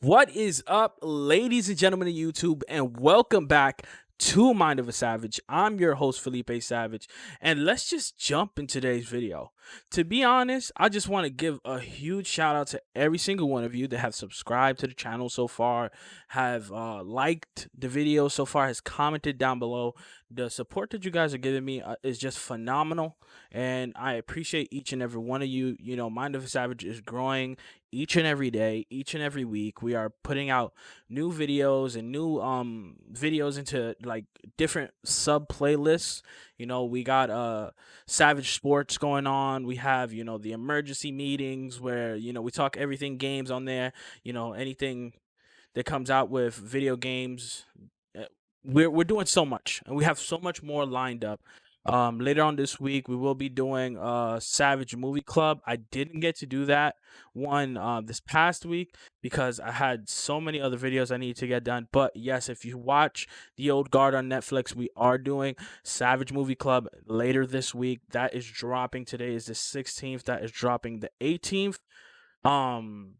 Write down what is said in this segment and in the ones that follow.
What is up, ladies and gentlemen of YouTube, and welcome back to Mind of a Savage. I'm your host, Felipe Savage, and let's just jump in today's video. To be honest, I just want to give a huge shout out to every single one of you that have subscribed to the channel so far, have liked the video so far, has commented down below. The support that you guys are giving me is just phenomenal, and I appreciate each and every one of you. You know, Mind of a Savage is growing each and every day, each and every week. We are putting out new videos and new videos into like different sub playlists. You know, we got Savage Sports going on. We have, you know, the emergency meetings where, you know, we talk everything games on there, you know, anything that comes out with video games. uh, we're doing so much, and we have so much more lined up. Later on this week, we will be doing Savage Movie Club. I didn't get to do that one this past week because I had so many other videos I need to get done. But yes, if you watch The Old Guard on Netflix, we are doing Savage Movie Club later this week. That is dropping. Today is the 16th. That is dropping the 18th. Um,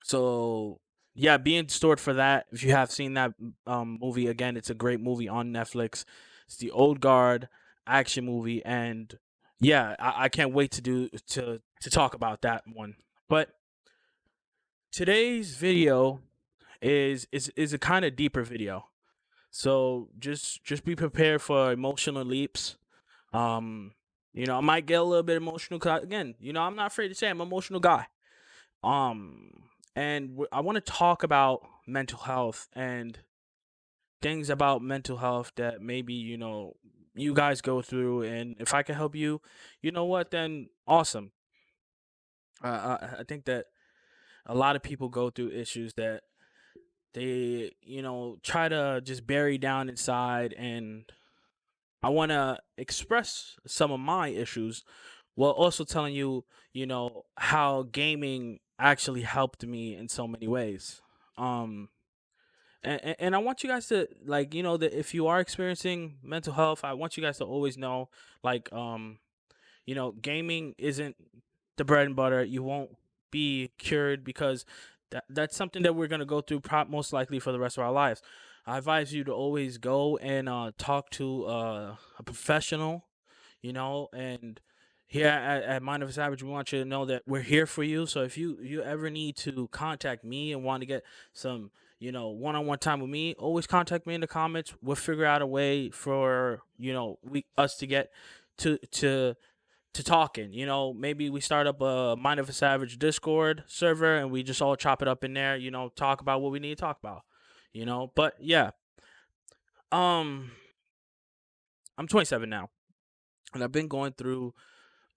so yeah, be in store for that. If you have seen that movie, again, it's a great movie on Netflix. It's the Old Guard action movie, and yeah, I can't wait to talk about that one. But today's video is a kind of deeper video, so just be prepared for emotional leaps. Um, you know, I might get a little bit emotional. 'Cause again, you know, I'm not afraid to say I'm an emotional guy. And I want to talk about mental health and things about mental health that maybe, you know, you guys go through, and if I can help you, you know what, then awesome. I think that a lot of people go through issues that they, you know, try to just bury down inside, and I want to express some of my issues while also telling you, you know, how gaming actually helped me in so many ways. Um, and I want you guys to, like, you know, that if you are experiencing mental health, I want you guys to always know, like, you know, gaming isn't the bread and butter. You won't be cured because that's something that we're gonna go through most likely for the rest of our lives. I advise you to always go and talk to a professional, you know, and here at Mind of a Savage, we want you to know that we're here for you. So if you ever need to contact me and want to get some, you know, one-on-one time with me, always contact me in the comments. We'll figure out a way for, you know, we us to get to to to talking. You know, maybe we start up a Mind of a Savage Discord server and we just all chop it up in there, you know, talk about what we need to talk about. You know, but yeah. Um I'm 27 now, and I've been going through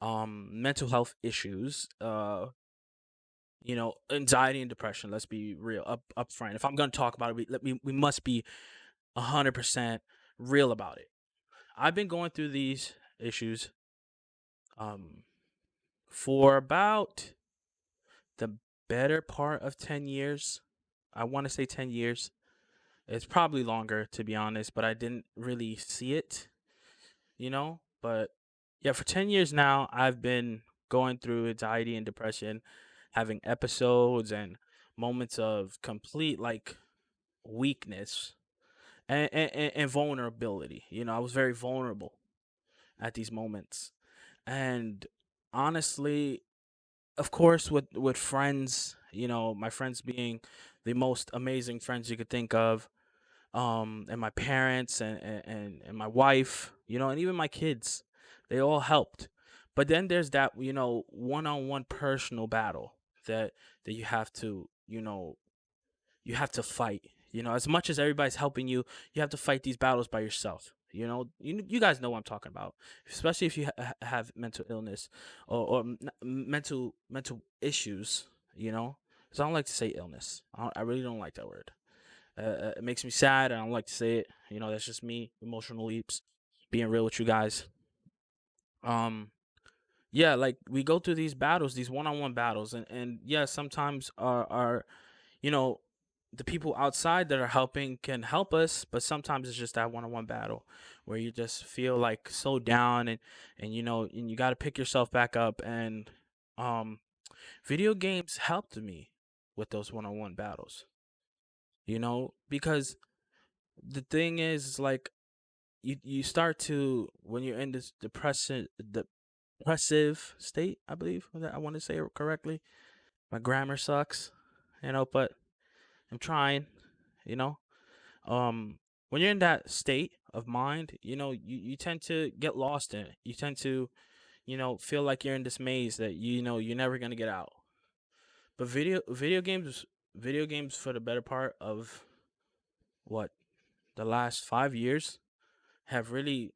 mental health issues, you know, anxiety and depression. Let's be real up front. If I'm going to talk about it, we must be 100% real about it. I've been going through these issues um for about the better part of 10 years. I want to say 10 years. It's probably longer, to be honest, but I didn't really see it, you know? But yeah, for 10 years now, I've been going through anxiety and depression, having episodes and moments of complete, like, weakness and vulnerability. You know, I was very vulnerable at these moments. And honestly, of course, with friends, you know, my friends being the most amazing friends you could think of, and my parents and my wife, you know, and even my kids, they all helped. But then there's that, you know, one-on-one personal battle that you have to, you know, you have to fight. You know, as much as everybody's helping you, you have to fight these battles by yourself. You know, you guys know what I'm talking about, especially if you have mental illness or mental issues. You know, because I don't like to say illness. I really don't like that word. It makes me sad. I don't like to say it. You know, that's just me. Emotional leaps. Being real with you guys. Um, yeah, like we go through these battles, these one-on-one battles, and yeah, sometimes our you know, the people outside that are helping can help us, but sometimes it's just that one-on-one battle where you just feel like so down, and you know, and you got to pick yourself back up. And um video games helped me with those one-on-one battles. Because the thing is like you start to when you're in this depressive state, I believe that I want to say it correctly. My grammar sucks, but I'm trying, you know. Um when you're in that state of mind, you tend to get lost in it. You tend to, feel like you're in this maze that you're never going to get out. But video games for the better part of what the last 5 years have really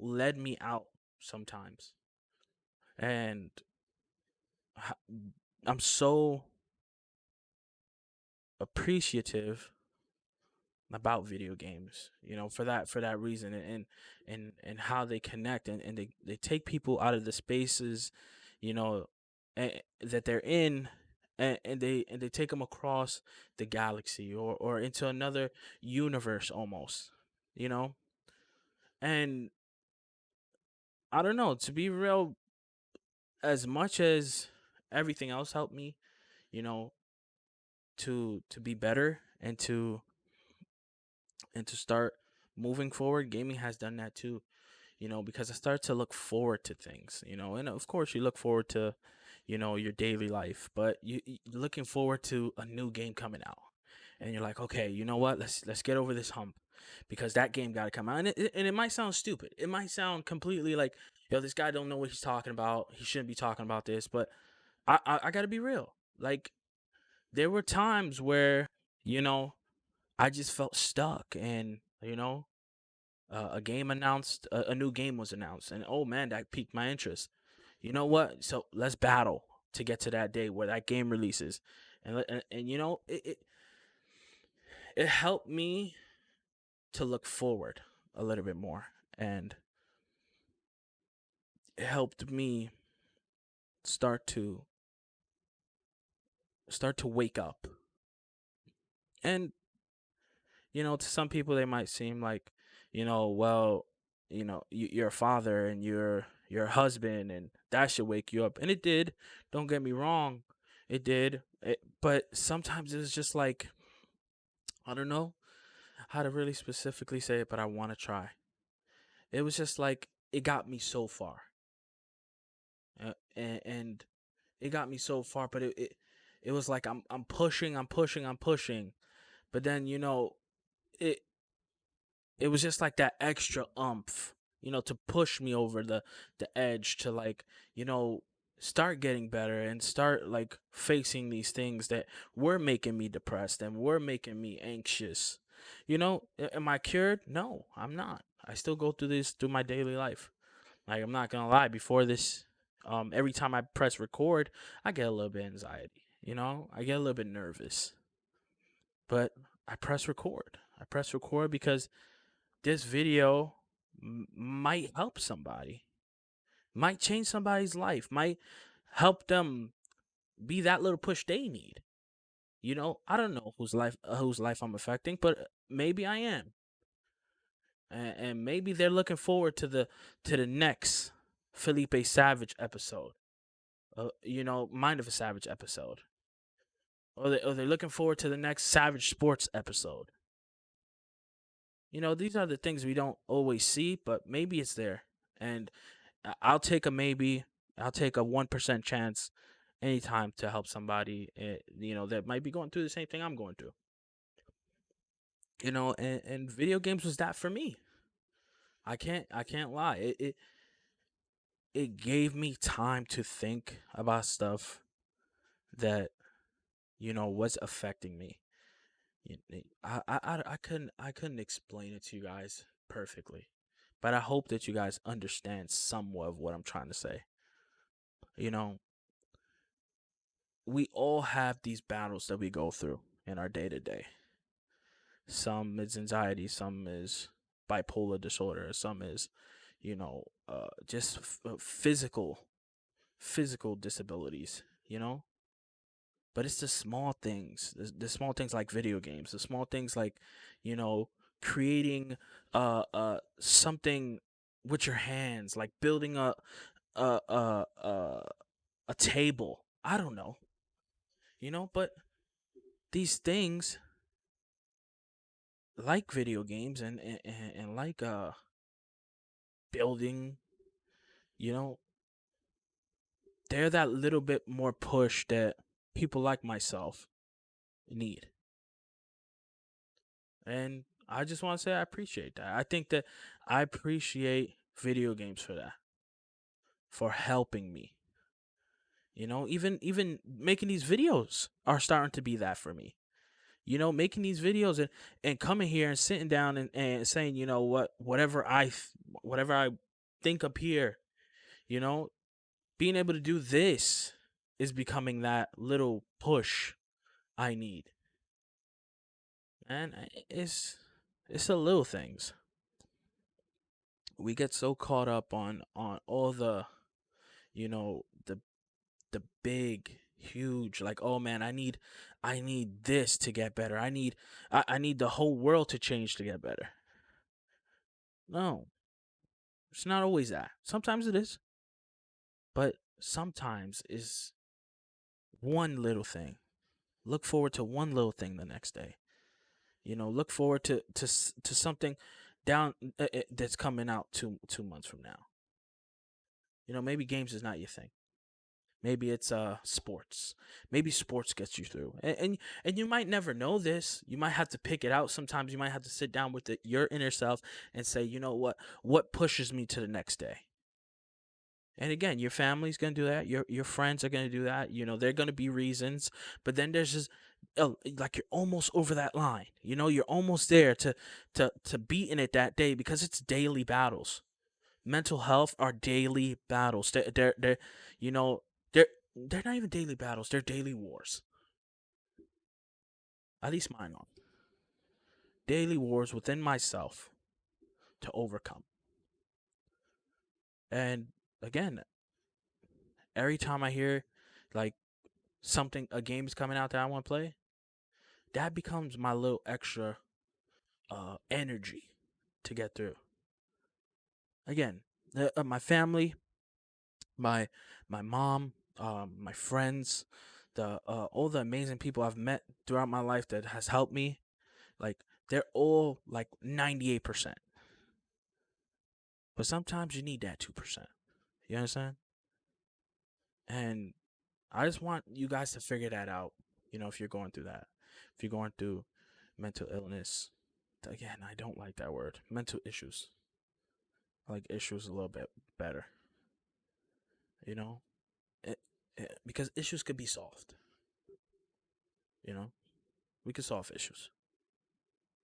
led me out sometimes. And h- I'm so appreciative about video games, for that reason, and how they connect, and they take people out of the spaces, you know that they're in, and they take them across the galaxy, or into another universe almost, you know and I don't know, to be real, as much as everything else helped me, you know to be better, and to start moving forward, gaming has done that too. Because I start to look forward to things, and of course you look forward to, your daily life, but you're looking forward to a new game coming out, and you're like, okay, you know what? Let's get over this hump, because that game got to come out, and it might sound stupid. It might sound completely like, yo, this guy don't know what he's talking about. He shouldn't be talking about this, but I got to be real. Like, there were times where, you know, I just felt stuck, and a new game was announced, and oh man, that piqued my interest. You know what? So let's battle to get to that day where that game releases, and it helped me to look forward a little bit more, and it helped me start to wake up. And to some people they might seem like, well, you're a father and you're a husband, and that should wake you up. And it did. Don't get me wrong, it did. But sometimes it's just like, I don't know how to really specifically say it, but I want to try. It was just like it got me so far, and it got me so far. But it was like I'm pushing, I'm pushing, I'm pushing. But then it it was just like that extra umph, to push me over the edge to, like, you know, start getting better and start like facing these things that were making me depressed and were making me anxious. Am I cured? No, I'm not. I still go through this through my daily life. Like, I'm not gonna lie, before this, every time I press record, I get a little bit anxiety. I get a little bit nervous. But I press record. I press record because this video might help somebody, might change somebody's life, might help them be that little push they need. I don't know whose life I'm affecting, but maybe I am, and maybe they're looking forward to the next Felipe Savage episode. Mind of a Savage episode, or they're looking forward to the next Savage Sports episode. These are the things we don't always see, but maybe it's there. And I'll take a maybe. I'll take a 1% chance anytime to help somebody, that might be going through the same thing I'm going through. And video games was that for me. I can't lie. It gave me time to think about stuff that, was affecting me. I couldn't explain it to you guys perfectly, but I hope that you guys understand somewhat of what I'm trying to say. You know, we all have these battles that we go through in our day to day. Some is anxiety, some is bipolar disorder, some is, just physical disabilities. But it's the small things, the small things like video games, the small things like, you know, creating something with your hands, like building a a a, a table. I don't know, but these things like video games and like building, you know, they're that little bit more push that people like myself need. And I just want to say I appreciate that. I think that I appreciate video games for that, for helping me. Even making these videos are starting to be that for me. Making these videos and coming here and sitting down and saying, whatever I think up here, you know, being able to do this is becoming that little push I need. And it's the little things. We get so caught up on all the big huge, like, oh man, I need this to get better. I need the whole world to change to get better. No, it's not always that. Sometimes it is, but sometimes is one little thing. Look forward to one little thing the next day. Look forward to something down that's coming out 2 months from now. Maybe games is not your thing. Maybe it's sports. Maybe sports gets you through. And you might never know this. You might have to pick it out. Sometimes you might have to sit down with your inner self and say, you know what pushes me to the next day. And again, your family's gonna do that. Your friends are gonna do that. They're gonna be reasons. But then there's just like you're almost over that line. You're almost there to beat in it that day because it's daily battles. Mental health are daily battles. You know, they're they're not even daily battles. They're daily wars. At least mine are daily wars within myself to overcome. And again, every time I hear like a game is coming out that I want to play, that becomes my little extra energy to get through. Again, my family, my my mom, my friends, the all the amazing people I've met throughout my life that has helped me, like they're all like 98%. But sometimes you need that 2%. You understand? And I just want you guys to figure that out. If you're going through that, if you're going through mental illness, again, I don't like that word. Mental issues. I like issues a little bit better. You know, because issues could be solved. You know, we can solve issues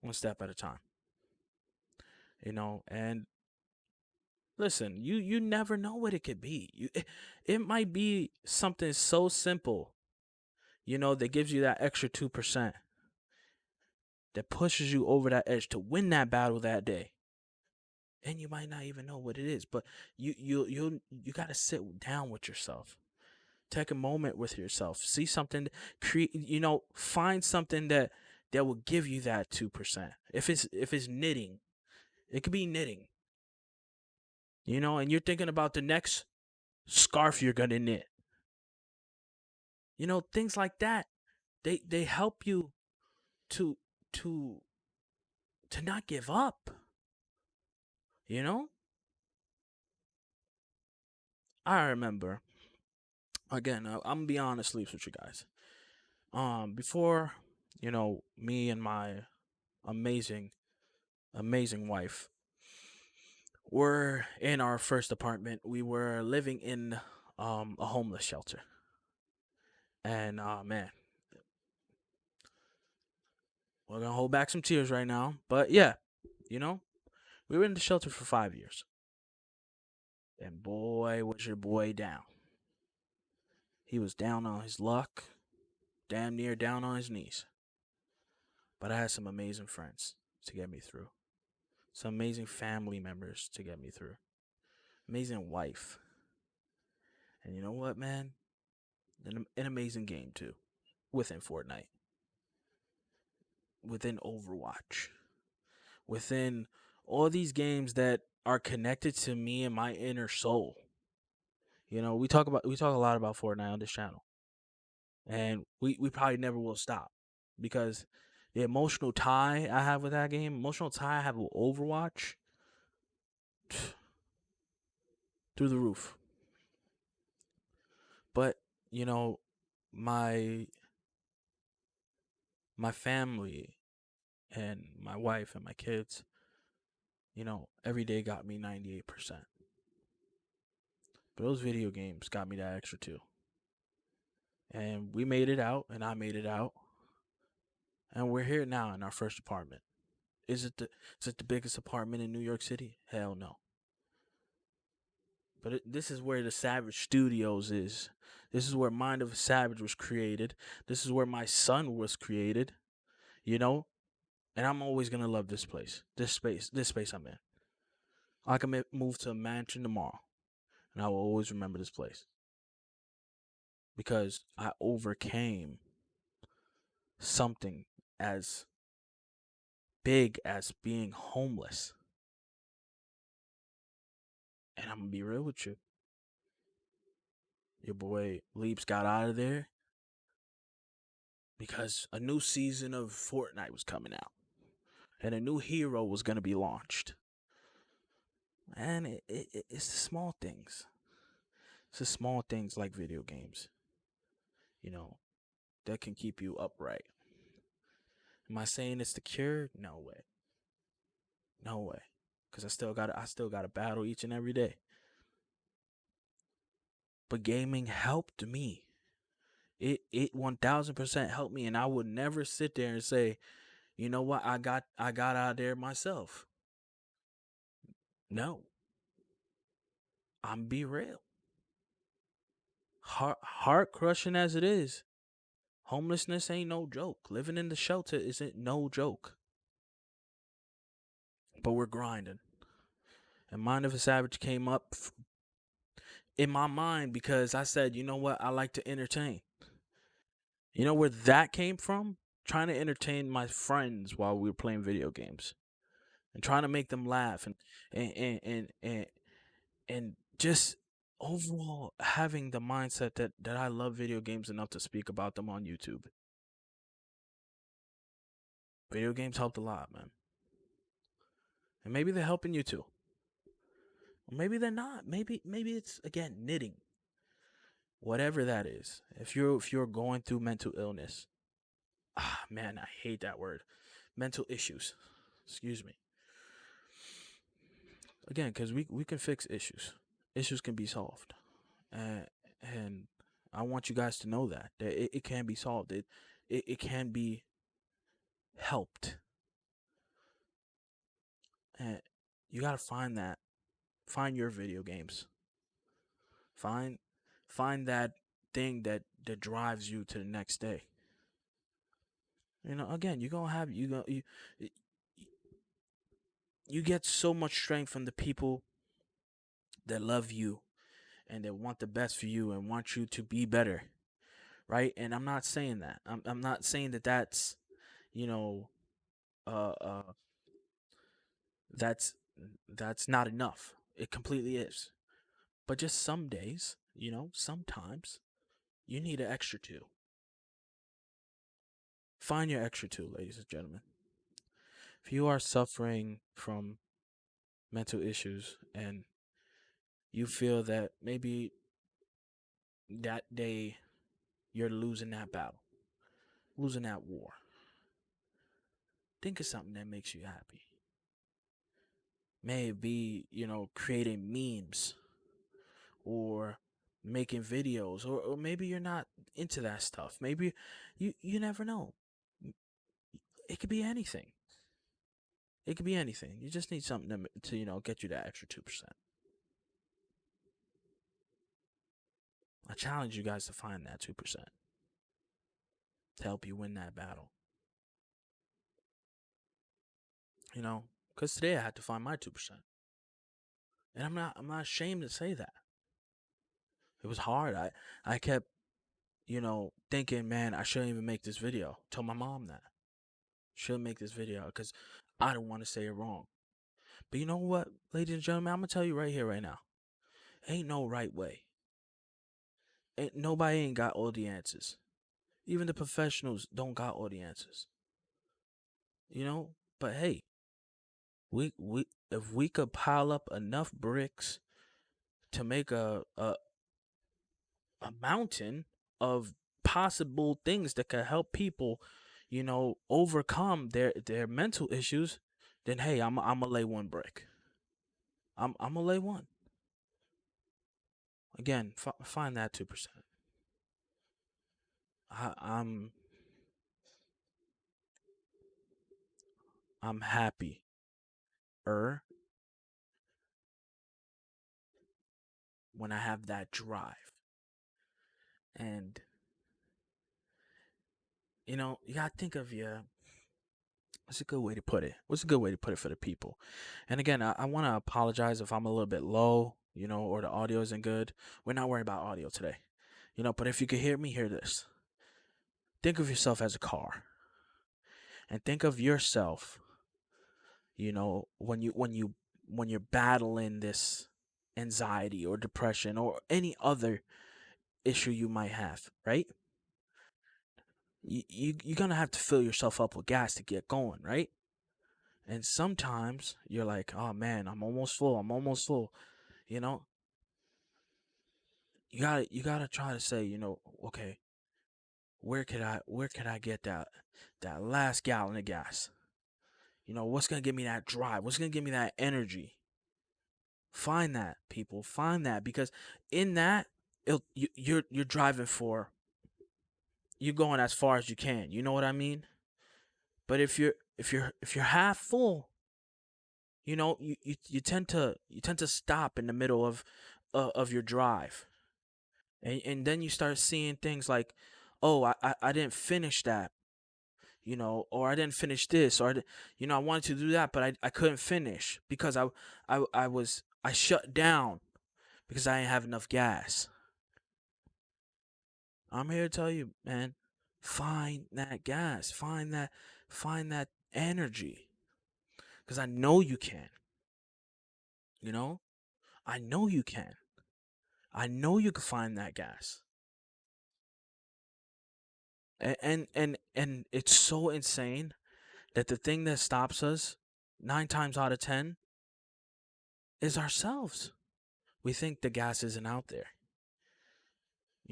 one step at a time. And listen, you never know what it could be. It might be something so simple, that gives you that extra 2%, that pushes you over that edge to win that battle that day. And you might not even know what it is, but you got to sit down with yourself. Take a moment with yourself. See something, find something that will give you that 2%. If it's knitting, it could be knitting. And you're thinking about the next scarf you're going to knit. Things like that. They help you to to to not give up. You know? I remember, again, I'm gonna be honest, sleeps with you guys. Before, me and my amazing, amazing wife were in our first apartment. We were living in a homeless shelter. And man, we're gonna hold back some tears right now. But yeah, you know, we were in the shelter for 5 years. And boy, was your boy down. He was down on his luck, damn near down on his knees. But I had some amazing friends to get me through, some amazing family members to get me through, amazing wife. And you know what, man? An amazing game, too, within Fortnite, within Overwatch, within all these games that are connected to me and my inner soul. We talk a lot about Fortnite on this channel, and we probably never will stop. because the emotional tie I have with that game, emotional tie I have with Overwatch, through the roof. But you know, my my family and my wife and my kids, every day got me 98%. But those video games got me that extra too. And we made it out, and I made it out, and we're here now in our first apartment. Is it the biggest apartment in New York City? Hell no. But this is where the Savage Studios is. This is where Mind of a Savage was created. This is where my son was created. You know, and I'm always gonna love this place, this space I'm in. I can move to a mansion tomorrow, and I will always remember this place because I overcame something as big as being homeless. And I'm gonna be real with you. Your boy Leaps got out of there because a new season of Fortnite was coming out, and a new hero was gonna be launched. And it's the small things. It's the small things like video games, you know, that can keep you upright. Am I saying it's the cure? No way. No way. Cause I still gotta battle each and every day. But gaming helped me. It 1000% helped me, and I would never sit there and say, you know what, I got out there myself. No. I'm be real. Heart crushing as it is, homelessness ain't no joke. Living in the shelter isn't no joke. But we're grinding. And Mind of a Savage came up in my mind because I said, you know what, I like to entertain. You know where that came from? Trying to entertain my friends while we were playing video games and trying to make them laugh and and and and, and just overall having the mindset that I love video games enough to speak about them on YouTube. Video games helped a lot, man. And maybe they're helping you too. Or maybe they're not. Maybe it's again knitting. Whatever that is. If you're going through mental illness, man, I hate that word. Mental issues. Excuse me. Again, because we can fix issues. Issues can be solved. And I want you guys to know that it can be solved. It can be helped. And you gotta find that. Find your video games. Find find that thing that drives you to the next day. Again, you're gonna have you get so much strength from the people that love you and that want the best for you and want you to be better, right? And I'm not saying that. I'm not saying that that's you know uh uh that's that's not enough. It completely is. But just some days, sometimes you need an extra two. Find your extra two, ladies and gentlemen. If you are suffering from mental issues and you feel that maybe that day you're losing that battle, losing that war, think of something that makes you happy. May it be, creating memes or making videos, or maybe you're not into that stuff. Maybe you never know. It could be anything. It could be anything. You just need something to get you that extra 2%. I challenge you guys to find that 2% to help you win that battle. Because today I had to find my 2%. And I'm not ashamed to say that. It was hard. I kept, thinking, man, I shouldn't even make this video. Tell my mom that. Shouldn't make this video because I don't want to say it wrong. But you know what, ladies and gentlemen, I'm gonna tell you right here, right now. Ain't no right way. Nobody ain't got all the answers. Even the professionals don't got all the answers. But hey, we if we could pile up enough bricks to make a mountain of possible things that could help people, overcome their mental issues, then hey, I'm gonna lay one brick. I'm gonna lay one. Again, find that 2%. I, I'm I'm happy when I have that drive. And you gotta think of your what's a good way to put it? What's a good way to put it for the people? And again, I wanna apologize if I'm a little bit low, or the audio isn't good. We're not worried about audio today. But if you could hear me, hear this. Think of yourself as a car. And think of yourself, when you're battling this anxiety or depression or any other issue you might have, right? You're gonna have to fill yourself up with gas to get going, right? And sometimes you're like, oh man, I'm almost full. I'm almost full. You know, you gotta try to say, okay, where could I get that last gallon of gas? What's gonna give me that drive? What's gonna give me that energy? Find that, people. Find that, because in that, you're driving for, you're going as far as you can. You know what I mean? But if you're half full, you tend to stop in the middle of your drive, and then you start seeing things like, oh, I didn't finish that, or I didn't finish this, or I wanted to do that, but I couldn't finish because I shut down because I didn't have enough gas. I'm here to tell you, man, find that gas, find that energy, because I know you can. You know, I know you can. I know you can find that gas. And it's so insane that the thing that stops us 9 times out of 10 is ourselves. We think the gas isn't out there.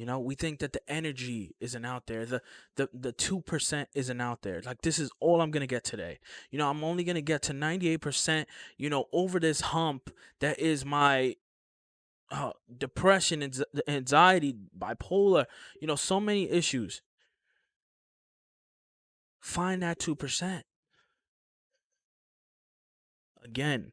We think that the energy isn't out there. The 2% isn't out there. Like, this is all I'm gonna get today. I'm only gonna get to 98%. Over this hump that is my depression, anxiety, bipolar. So many issues. Find that 2%. Again,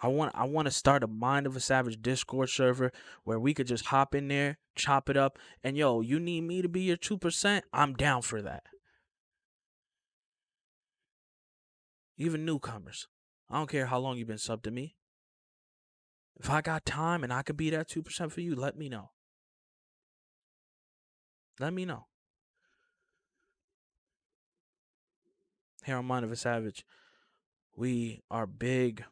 I want to start a Mind of a Savage Discord server where we could just hop in there, chop it up, and yo, you need me to be your 2%? I'm down for that. Even newcomers. I don't care how long you've been subbed to me. If I got time and I could be that 2% for you, let me know. Let me know. Here on Mind of a Savage, we are big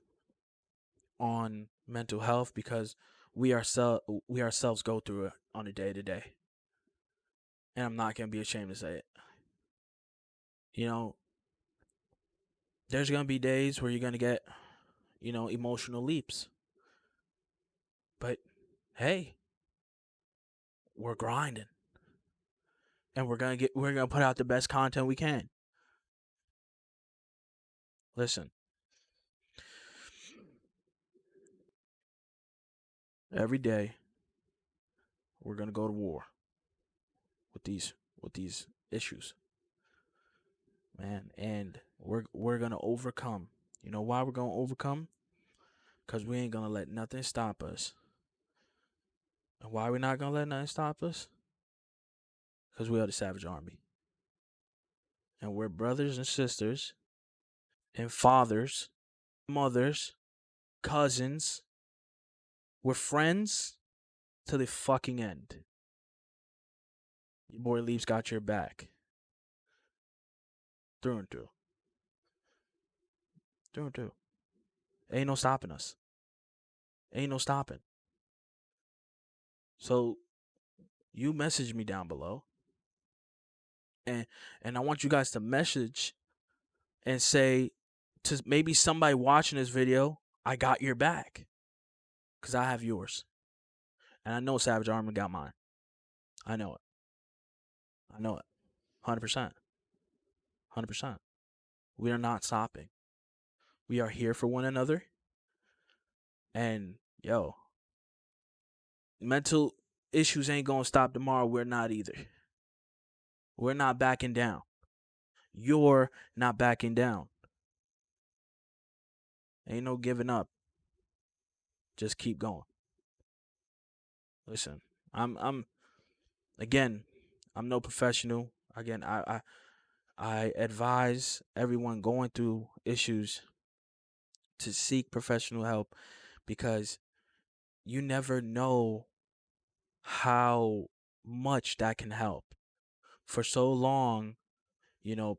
on mental health because we ourselves go through it on a day to day. And I'm not gonna be ashamed to say it. You know, there's gonna be days where you're gonna get, emotional leaps. But hey, we're grinding. And we're gonna put out the best content we can. Listen, every day we're gonna go to war with these issues, man, and we're gonna overcome. You know why we're gonna overcome? Cause we ain't gonna let nothing stop us. And why we not gonna let nothing stop us? Cause we are the Savage Army, and we're brothers and sisters, and fathers, mothers, cousins. We're friends to the fucking end. Your boy Leaves got your back, through and through, through and through. Ain't no stopping us. Ain't no stopping. So you message me down below. And I want you guys to message and say to maybe somebody watching this video, I got your back, because I have yours. And I know Savage Army got mine. I know it. I know it. 100%. 100%. We are not stopping. We are here for one another. And yo, mental issues ain't gonna stop tomorrow. We're not either. We're not backing down. You're not backing down. Ain't no giving up. Just keep going. Listen, I'm again, I'm no professional. Again, I advise everyone going through issues to seek professional help, because you never know how much that can help. For so long,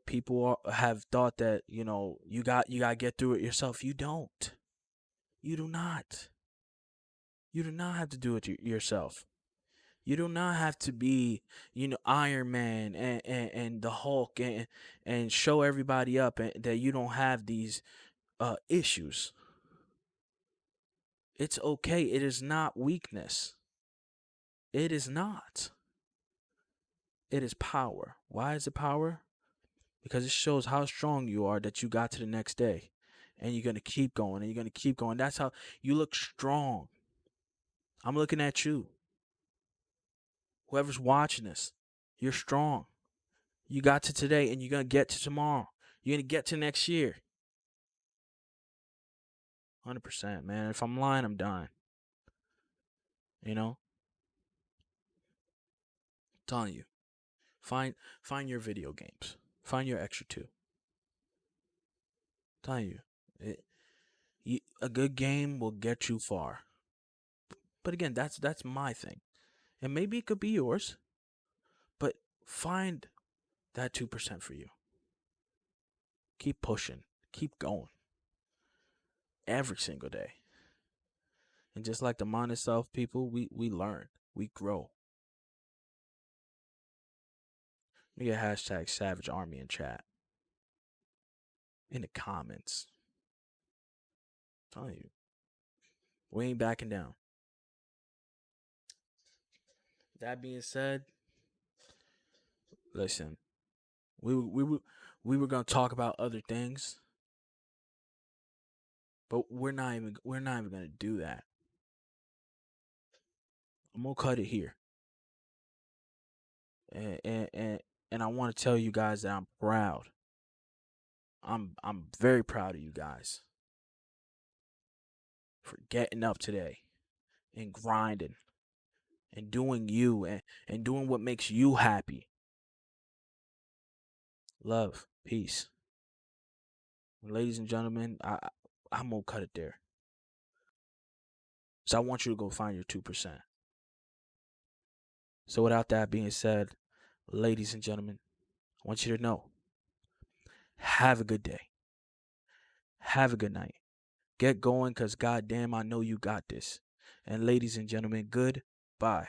people have thought that, you got to get through it yourself. You don't. You do not. You do not have to do it yourself. You do not have to be, Iron Man and the Hulk, and show everybody up that you don't have these issues. It's okay. It is not weakness. It is not. It is power. Why is it power? Because it shows how strong you are, that you got to the next day. And you're going to keep going, and you're going to keep going. That's how you look strong. I'm looking at you. Whoever's watching this, you're strong. You got to today, and you're going to get to tomorrow. You're going to get to next year. 100%, man. If I'm lying, I'm dying. I'm telling you. Find your video games. Find your extra two. I'm telling you, a good game will get you far. But again, that's my thing. And maybe it could be yours. But find that 2% for you. Keep pushing. Keep going. Every single day. And just like the mind itself, people, we learn. We grow. We get hashtag Savage Army in chat. In the comments. I'm telling you. We ain't backing down. That being said, listen, we were gonna talk about other things, but we're not even gonna do that. I'm gonna cut it here, and I want to tell you guys that I'm proud. I'm very proud of you guys for getting up today and grinding and doing you, and doing what makes you happy. Love, peace. Ladies and gentlemen, I'm gonna cut it there. So I want you to go find your 2%. So without that being said, ladies and gentlemen, I want you to know, have a good day. Have a good night. Get going, because goddamn, I know you got this. And ladies and gentlemen, goodbye.